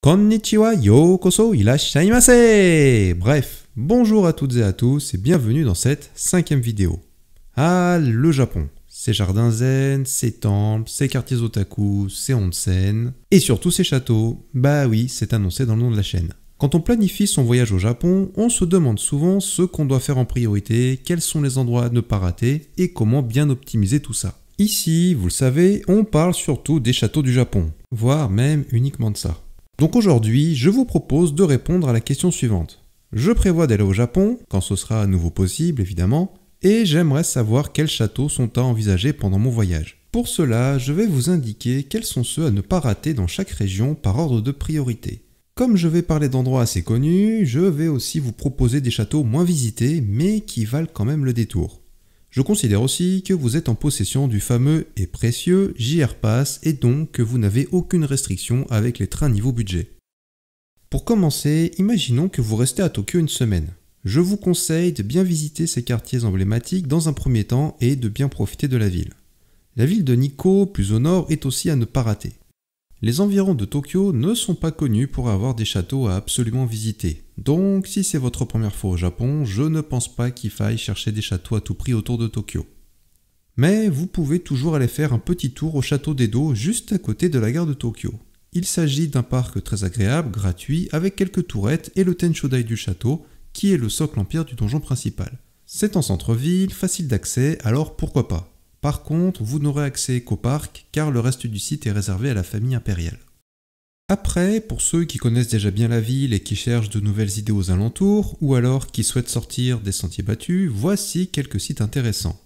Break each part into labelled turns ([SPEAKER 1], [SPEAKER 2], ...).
[SPEAKER 1] Konnichiwa, yokoso, irashaimase. Bref, bonjour à toutes et à tous et bienvenue dans cette 5e vidéo. Ah, le Japon, ses jardins zen, ses temples, ses quartiers otaku, ses onsen, et surtout ses châteaux. Bah oui, c'est annoncé dans le nom de la chaîne. Quand on planifie son voyage au Japon, on se demande souvent ce qu'on doit faire en priorité, quels sont les endroits à ne pas rater et comment bien optimiser tout ça. Ici, vous le savez, on parle surtout des châteaux du Japon, voire même uniquement de ça. Donc aujourd'hui, je vous propose de répondre à la question suivante. Je prévois d'aller au Japon, quand ce sera à nouveau possible évidemment, et j'aimerais savoir quels châteaux sont à envisager pendant mon voyage. Pour cela, je vais vous indiquer quels sont ceux à ne pas rater dans chaque région par ordre de priorité. Comme je vais parler d'endroits assez connus, je vais aussi vous proposer des châteaux moins visités, mais qui valent quand même le détour. Je considère aussi que vous êtes en possession du fameux et précieux JR Pass et donc que vous n'avez aucune restriction avec les trains niveau budget. Pour commencer, imaginons que vous restez à Tokyo une semaine. Je vous conseille de bien visiter ces quartiers emblématiques dans un premier temps et de bien profiter de la ville. La ville de Nikko, plus au nord, est aussi à ne pas rater. Les environs de Tokyo ne sont pas connus pour avoir des châteaux à absolument visiter. Donc, si c'est votre première fois au Japon, je ne pense pas qu'il faille chercher des châteaux à tout prix autour de Tokyo. Mais vous pouvez toujours aller faire un petit tour au château d'Edo, juste à côté de la gare de Tokyo. Il s'agit d'un parc très agréable, gratuit, avec quelques tourettes et le Tenshodai du château, qui est le socle empire du donjon principal. C'est en centre-ville, facile d'accès, alors pourquoi pas. Par contre, vous n'aurez accès qu'au parc, car le reste du site est réservé à la famille impériale. Après, pour ceux qui connaissent déjà bien la ville et qui cherchent de nouvelles idées aux alentours, ou alors qui souhaitent sortir des sentiers battus, voici quelques sites intéressants.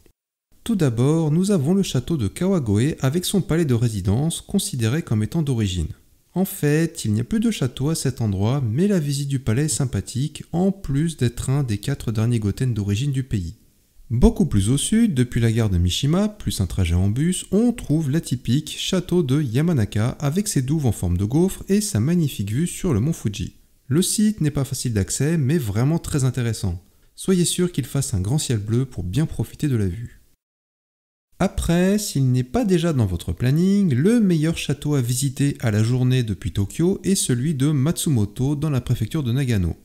[SPEAKER 1] Tout d'abord, nous avons le château de Kawagoe avec son palais de résidence, considéré comme étant d'origine. En fait, il n'y a plus de château à cet endroit, mais la visite du palais est sympathique, en plus d'être un des 4 derniers goten d'origine du pays. Beaucoup plus au sud, depuis la gare de Mishima, plus un trajet en bus, on trouve l'atypique château de Yamanaka avec ses douves en forme de gaufre et sa magnifique vue sur le mont Fuji. Le site n'est pas facile d'accès, mais vraiment très intéressant. Soyez sûr qu'il fasse un grand ciel bleu pour bien profiter de la vue. Après, s'il n'est pas déjà dans votre planning, le meilleur château à visiter à la journée depuis Tokyo est celui de Matsumoto dans la préfecture de Nagano.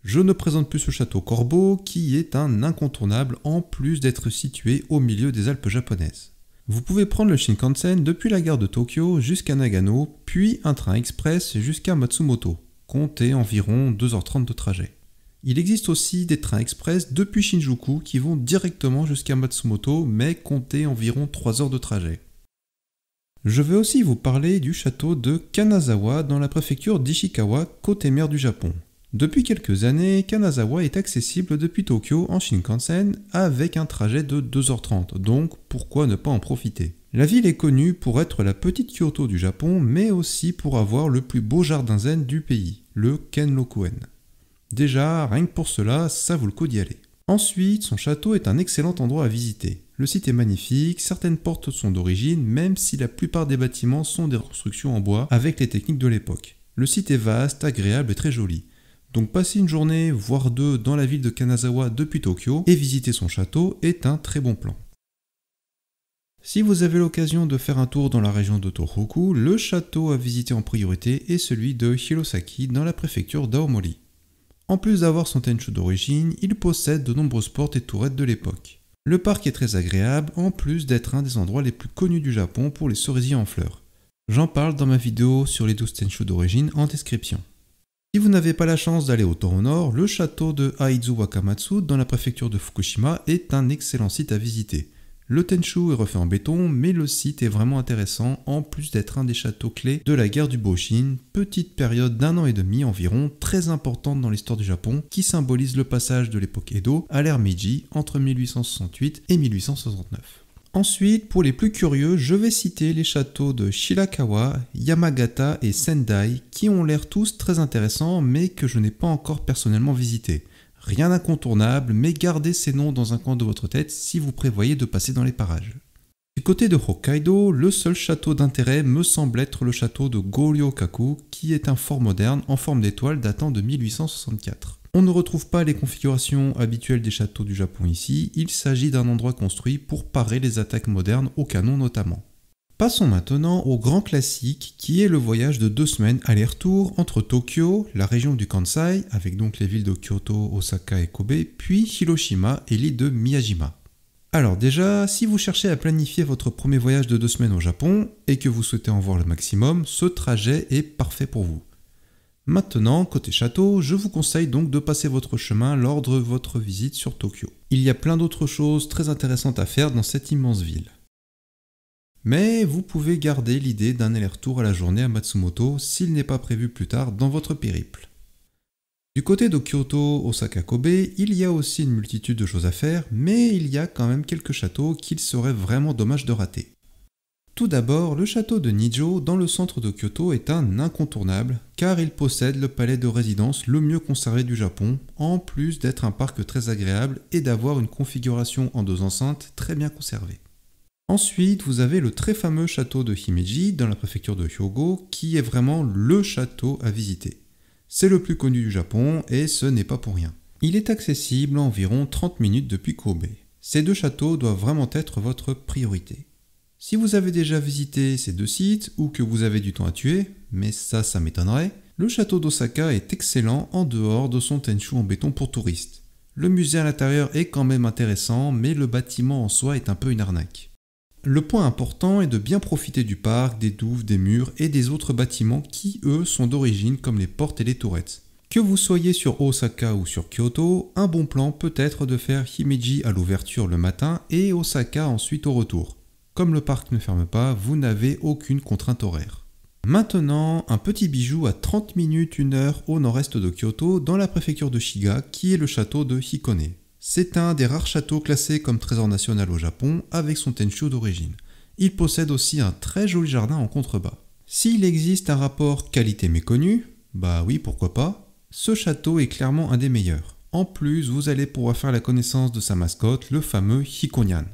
[SPEAKER 1] Je ne présente plus ce château Corbeau qui est un incontournable en plus d'être situé au milieu des Alpes japonaises. Vous pouvez prendre le Shinkansen depuis la gare de Tokyo jusqu'à Nagano, puis un train express jusqu'à Matsumoto. Comptez environ 2h30 de trajet. Il existe aussi des trains express depuis Shinjuku qui vont directement jusqu'à Matsumoto, mais comptez environ 3 heures de trajet. Je vais aussi vous parler du château de Kanazawa dans la préfecture d'Ishikawa, côté mer du Japon. Depuis quelques années, Kanazawa est accessible depuis Tokyo en Shinkansen avec un trajet de 2h30, donc pourquoi ne pas en profiter? La ville est connue pour être la petite Kyoto du Japon, mais aussi pour avoir le plus beau jardin zen du pays, le Kenrokuen. Déjà, rien que pour cela, ça vaut le coup d'y aller. Ensuite, son château est un excellent endroit à visiter. Le site est magnifique, certaines portes sont d'origine, même si la plupart des bâtiments sont des constructions en bois avec les techniques de l'époque. Le site est vaste, agréable et très joli. Donc passer une journée, voire 2 dans la ville de Kanazawa depuis Tokyo et visiter son château est un très bon plan. Si vous avez l'occasion de faire un tour dans la région de Tohoku, le château à visiter en priorité est celui de Hirosaki dans la préfecture d'Aomori. En plus d'avoir son tenchu d'origine, il possède de nombreuses portes et tourettes de l'époque. Le parc est très agréable, en plus d'être un des endroits les plus connus du Japon pour les cerisiers en fleurs. J'en parle dans ma vidéo sur les 12 tenchu d'origine en description. Si vous n'avez pas la chance d'aller autant au nord, le château de Aizu Wakamatsu dans la préfecture de Fukushima est un excellent site à visiter. Le tenchu est refait en béton, mais le site est vraiment intéressant en plus d'être un des châteaux clés de la guerre du Boshin, petite période d'1 an et demi environ, très importante dans l'histoire du Japon, qui symbolise le passage de l'époque Edo à l'ère Meiji entre 1868 et 1869. Ensuite, pour les plus curieux, je vais citer les châteaux de Shirakawa, Yamagata et Sendai qui ont l'air tous très intéressants mais que je n'ai pas encore personnellement visités. Rien d'incontournable, mais gardez ces noms dans un coin de votre tête si vous prévoyez de passer dans les parages. Du côté de Hokkaido, le seul château d'intérêt me semble être le château de Goryokaku qui est un fort moderne en forme d'étoile datant de 1864. On ne retrouve pas les configurations habituelles des châteaux du Japon ici, il s'agit d'un endroit construit pour parer les attaques modernes au canon notamment. Passons maintenant au grand classique qui est le voyage de 2 semaines aller-retour entre Tokyo, la région du Kansai, avec donc les villes de Kyoto, Osaka et Kobe, puis Hiroshima et l'île de Miyajima. Alors déjà, si vous cherchez à planifier votre premier voyage de 2 semaines au Japon et que vous souhaitez en voir le maximum, ce trajet est parfait pour vous. Maintenant, côté château, je vous conseille donc de passer votre chemin lors de votre visite sur Tokyo. Il y a plein d'autres choses très intéressantes à faire dans cette immense ville. Mais vous pouvez garder l'idée d'un aller-retour à la journée à Matsumoto s'il n'est pas prévu plus tard dans votre périple. Du côté de Kyoto, Osaka, Kobe, il y a aussi une multitude de choses à faire, mais il y a quand même quelques châteaux qu'il serait vraiment dommage de rater. Tout d'abord, le château de Nijo dans le centre de Kyoto est un incontournable, car il possède le palais de résidence le mieux conservé du Japon, en plus d'être un parc très agréable et d'avoir une configuration en 2 enceintes très bien conservée. Ensuite, vous avez le très fameux château de Himeji dans la préfecture de Hyogo, qui est vraiment le château à visiter. C'est le plus connu du Japon et ce n'est pas pour rien. Il est accessible en environ 30 minutes depuis Kobe. Ces 2 châteaux doivent vraiment être votre priorité. Si vous avez déjà visité ces 2 sites ou que vous avez du temps à tuer, mais ça m'étonnerait, le château d'Osaka est excellent en dehors de son tenchu en béton pour touristes. Le musée à l'intérieur est quand même intéressant, mais le bâtiment en soi est un peu une arnaque. Le point important est de bien profiter du parc, des douves, des murs et des autres bâtiments qui, eux, sont d'origine comme les portes et les tourettes. Que vous soyez sur Osaka ou sur Kyoto, un bon plan peut être de faire Himeji à l'ouverture le matin et Osaka ensuite au retour. Comme le parc ne ferme pas, vous n'avez aucune contrainte horaire. Maintenant, un petit bijou à 30 minutes, 1 heure au nord-est de Kyoto, dans la préfecture de Shiga, qui est le château de Hikone. C'est un des rares châteaux classés comme trésor national au Japon avec son tenchu d'origine. Il possède aussi un très joli jardin en contrebas. S'il existe un rapport qualité méconnu, bah oui pourquoi pas, ce château est clairement un des meilleurs. En plus, vous allez pouvoir faire la connaissance de sa mascotte, le fameux Hikonyan.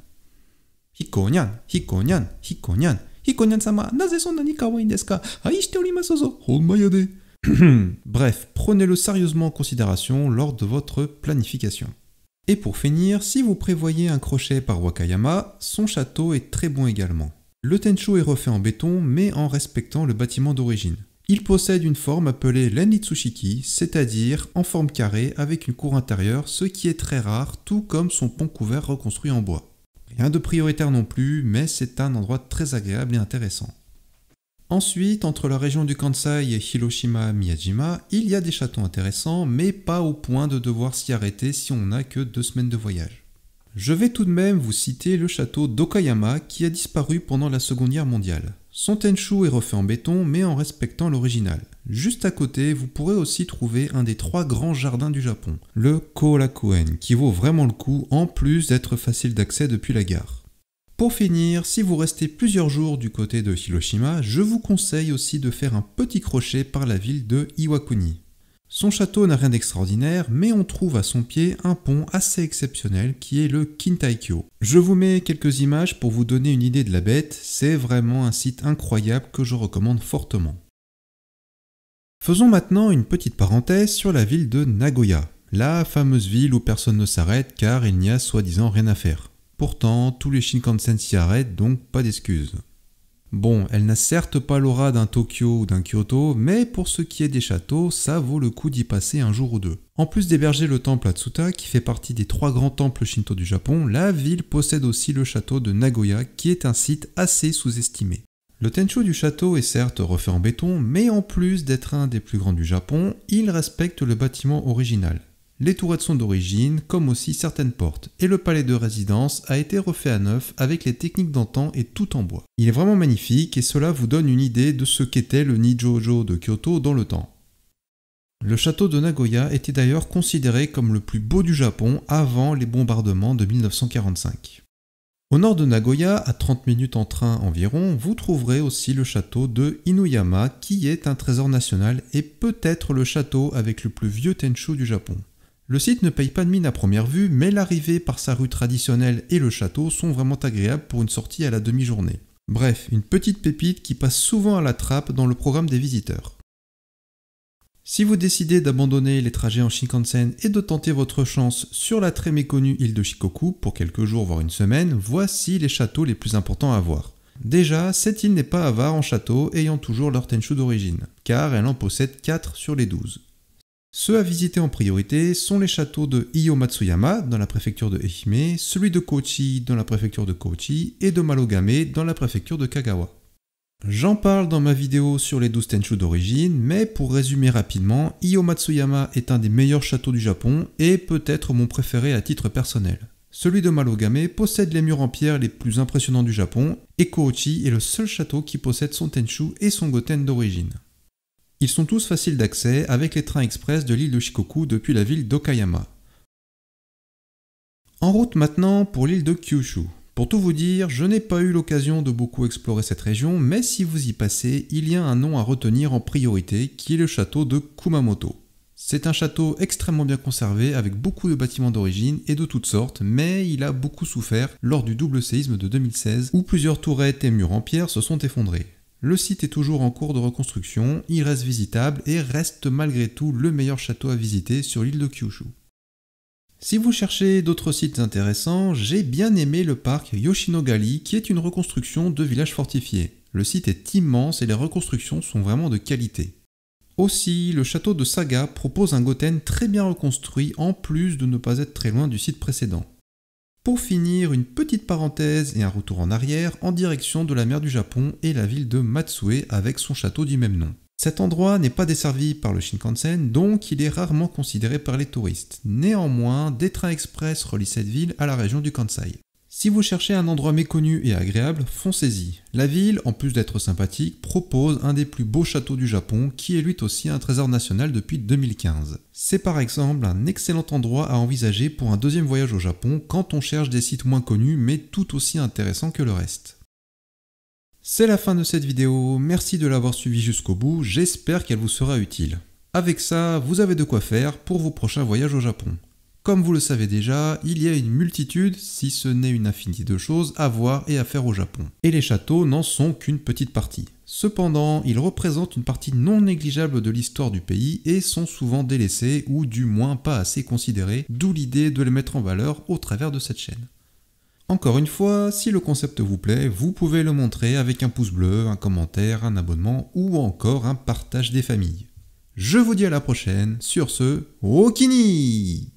[SPEAKER 1] Hikonyan, Hikonyan, Hikonyan, Hikonyan-sama, naze sonna ni kawaii desu ka? Aishite orimasu zo, honmayade. Bref, prenez-le sérieusement en considération lors de votre planification. Et pour finir, si vous prévoyez un crochet par Wakayama, son château est très bon également. Le tenchu est refait en béton, mais en respectant le bâtiment d'origine. Il possède une forme appelée l'Enritsushiki, c'est-à-dire en forme carrée avec une cour intérieure, ce qui est très rare, tout comme son pont couvert reconstruit en bois. Rien de prioritaire non plus, mais c'est un endroit très agréable et intéressant. Ensuite, entre la région du Kansai et Hiroshima-Miyajima, il y a des châteaux intéressants, mais pas au point de devoir s'y arrêter si on n'a que 2 semaines de voyage. Je vais tout de même vous citer le château d'Okayama qui a disparu pendant la Seconde Guerre mondiale. Son tenchu est refait en béton, mais en respectant l'original. Juste à côté, vous pourrez aussi trouver un des 3 grands jardins du Japon, le Korakuen, qui vaut vraiment le coup, en plus d'être facile d'accès depuis la gare. Pour finir, si vous restez plusieurs jours du côté de Hiroshima, je vous conseille aussi de faire un petit crochet par la ville de Iwakuni. Son château n'a rien d'extraordinaire, mais on trouve à son pied un pont assez exceptionnel qui est le Kintaikyo. Je vous mets quelques images pour vous donner une idée de la bête, c'est vraiment un site incroyable que je recommande fortement. Faisons maintenant une petite parenthèse sur la ville de Nagoya, la fameuse ville où personne ne s'arrête car il n'y a soi-disant rien à faire. Pourtant, tous les Shinkansen s'y arrêtent, donc pas d'excuses. Bon, elle n'a certes pas l'aura d'un Tokyo ou d'un Kyoto, mais pour ce qui est des châteaux, ça vaut le coup d'y passer un jour ou 2. En plus d'héberger le temple Atsuta, qui fait partie des 3 grands temples shinto du Japon, la ville possède aussi le château de Nagoya, qui est un site assez sous-estimé. Le tenchu du château est certes refait en béton, mais en plus d'être un des plus grands du Japon, il respecte le bâtiment original. Les tourettes sont d'origine, comme aussi certaines portes, et le palais de résidence a été refait à neuf avec les techniques d'antan et tout en bois. Il est vraiment magnifique et cela vous donne une idée de ce qu'était le Nijojo de Kyoto dans le temps. Le château de Nagoya était d'ailleurs considéré comme le plus beau du Japon avant les bombardements de 1945. Au nord de Nagoya, à 30 minutes en train environ, vous trouverez aussi le château de Inuyama qui est un trésor national et peut-être le château avec le plus vieux tenchu du Japon. Le site ne paye pas de mine à première vue, mais l'arrivée par sa rue traditionnelle et le château sont vraiment agréables pour une sortie à la demi-journée. Bref, une petite pépite qui passe souvent à la trappe dans le programme des visiteurs. Si vous décidez d'abandonner les trajets en Shinkansen et de tenter votre chance sur la très méconnue île de Shikoku pour quelques jours voire une semaine, voici les châteaux les plus importants à voir. Déjà, cette île n'est pas avare en châteaux ayant toujours leur Tenchu d'origine, car elle en possède 4 sur les 12. Ceux à visiter en priorité sont les châteaux de Iyo-Matsuyama dans la préfecture de Ehime, celui de Kochi dans la préfecture de Kochi et de Malogame dans la préfecture de Kagawa. J'en parle dans ma vidéo sur les 12 Tenchu d'origine, mais pour résumer rapidement, Iyo-Matsuyama est un des meilleurs châteaux du Japon et peut-être mon préféré à titre personnel. Celui de Malogame possède les murs en pierre les plus impressionnants du Japon et Kochi est le seul château qui possède son Tenchu et son Goten d'origine. Ils sont tous faciles d'accès avec les trains express de l'île de Shikoku depuis la ville d'Okayama. En route maintenant pour l'île de Kyushu. Pour tout vous dire, je n'ai pas eu l'occasion de beaucoup explorer cette région, mais si vous y passez, il y a un nom à retenir en priorité qui est le château de Kumamoto. C'est un château extrêmement bien conservé avec beaucoup de bâtiments d'origine et de toutes sortes, mais il a beaucoup souffert lors du double séisme de 2016 où plusieurs tourettes et murs en pierre se sont effondrés. Le site est toujours en cours de reconstruction, il reste visitable et reste malgré tout le meilleur château à visiter sur l'île de Kyushu. Si vous cherchez d'autres sites intéressants, j'ai bien aimé le parc Yoshinogali qui est une reconstruction de village fortifié. Le site est immense et les reconstructions sont vraiment de qualité. Aussi, le château de Saga propose un Goten très bien reconstruit en plus de ne pas être très loin du site précédent. Pour finir, une petite parenthèse et un retour en arrière en direction de la mer du Japon et la ville de Matsue avec son château du même nom. Cet endroit n'est pas desservi par le Shinkansen, donc il est rarement considéré par les touristes. Néanmoins, des trains express relient cette ville à la région du Kansai. Si vous cherchez un endroit méconnu et agréable, foncez-y. La ville, en plus d'être sympathique, propose un des plus beaux châteaux du Japon qui est lui aussi un trésor national depuis 2015. C'est par exemple un excellent endroit à envisager pour un deuxième voyage au Japon quand on cherche des sites moins connus mais tout aussi intéressants que le reste. C'est la fin de cette vidéo, merci de l'avoir suivi jusqu'au bout, j'espère qu'elle vous sera utile. Avec ça, vous avez de quoi faire pour vos prochains voyages au Japon. Comme vous le savez déjà, il y a une multitude, si ce n'est une infinité de choses à voir et à faire au Japon. Et les châteaux n'en sont qu'une petite partie. Cependant, ils représentent une partie non négligeable de l'histoire du pays et sont souvent délaissés ou du moins pas assez considérés, d'où l'idée de les mettre en valeur au travers de cette chaîne. Encore une fois, si le concept vous plaît, vous pouvez le montrer avec un pouce bleu, un commentaire, un abonnement ou encore un partage des familles. Je vous dis à la prochaine, sur ce, Okini!